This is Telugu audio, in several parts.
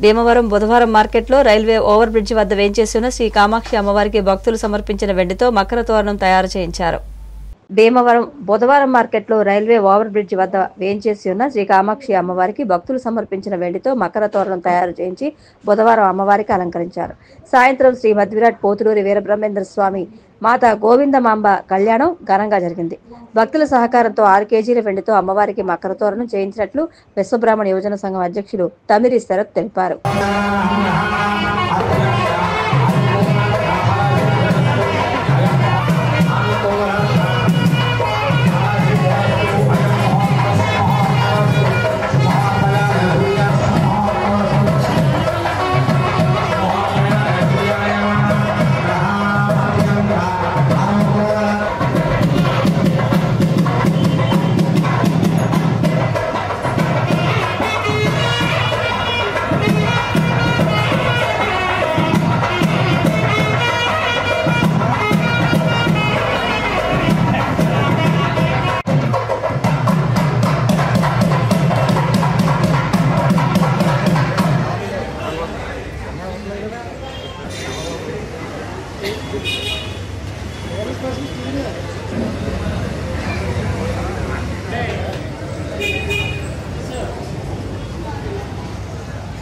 భీమవరం బుధవారం మార్కెట్లో రైల్వే ఓవర్ బ్రిడ్జి వద్ద వేంచేసిన శ్రీ కామాక్షి అమ్మవారికి భక్తులు సమర్పించిన వెండితో మకర తోరణం తయారు చేయించారు. భీమవరం బుధవారం మార్కెట్లో రైల్వే ఓవర్ బ్రిడ్జి వద్ద వేంచేసి ఉన్న శ్రీ కామాక్షి అమ్మవారికి భక్తులు సమర్పించిన వెండితో మకర తోరణం తయారు చేయించి బుధవారం అమ్మవారికి అలంకరించారు. సాయంత్రం శ్రీ మధ్విరాట్ పోతులూరి వీరబ్రహ్మేంద్ర స్వామి మాత గోవిందమాంబ కళ్యాణం ఘనంగా జరిగింది. భక్తుల సహకారంతో 6 కేజీల వెండితో అమ్మవారికి మకర తోరణం చేయించినట్లు విశ్వబ్రాహ్మణ యువజన సంఘం అధ్యక్షులు తమిరి శరత్ తెలిపారు.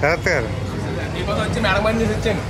శరత్ గారు వచ్చి మేడం పని చేసి వచ్చాను.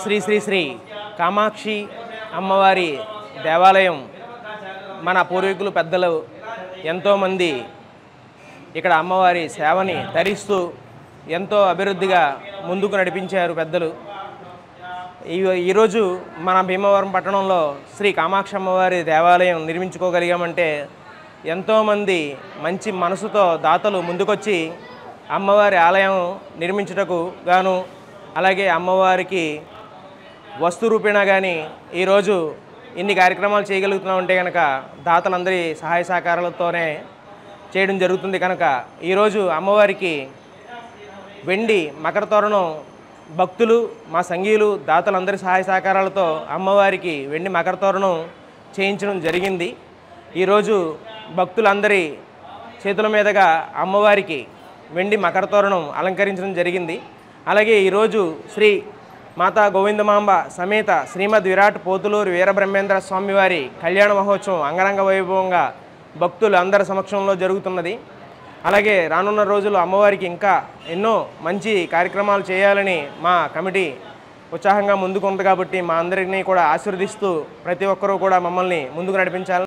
శ్రీ శ్రీ శ్రీ కామాక్షి అమ్మవారి దేవాలయం మన పూర్వీకులు పెద్దలు ఎంతోమంది ఇక్కడ అమ్మవారి సేవని ధరిస్తూ ఎంతో అభివృద్ధిగా ముందుకు నడిపించారు పెద్దలు. ఈరోజు మన భీమవరం పట్టణంలో శ్రీ కామాక్షి అమ్మవారి దేవాలయం నిర్మించుకోగలిగామంటే ఎంతోమంది మంచి మనసుతో దాతలు ముందుకొచ్చి అమ్మవారి ఆలయం నిర్మించుటకు గాను అలాగే అమ్మవారికి వస్తు రూపేణా కానీ ఈరోజు ఇన్ని కార్యక్రమాలు చేయగలుగుతున్నామంటే కనుక దాతలందరి సహాయ సహకారాలతోనే చేయడం జరుగుతుంది. కనుక ఈరోజు అమ్మవారికి వెండి మకర తోరణం భక్తులు మా సంఘీయులు దాతలందరి సహాయ సహకారాలతో అమ్మవారికి వెండి మకర తోరణం చేయించడం జరిగింది. ఈరోజు భక్తులందరి చేతుల మీదుగా అమ్మవారికి వెండి మకర తోరణం అలంకరించడం జరిగింది. అలాగే ఈరోజు శ్రీ మాతా గోవిందమాంబ సమేత శ్రీమద్ విరాట్ పోతులూరి వీరబ్రహ్మేంద్ర స్వామివారి కళ్యాణ మహోత్సవం అంగరంగ వైభవంగా భక్తులు అందరి సమక్షంలో జరుగుతున్నది. అలాగే రానున్న రోజుల్లో అమ్మవారికి ఇంకా ఎన్నో మంచి కార్యక్రమాలు చేయాలని మా కమిటీ ఉత్సాహంగా ముందుకు ఉంది. కాబట్టి మా అందరినీ కూడా ఆశీర్వదిస్తూ ప్రతి ఒక్కరూ కూడా మమ్మల్ని ముందుకు నడిపించాలని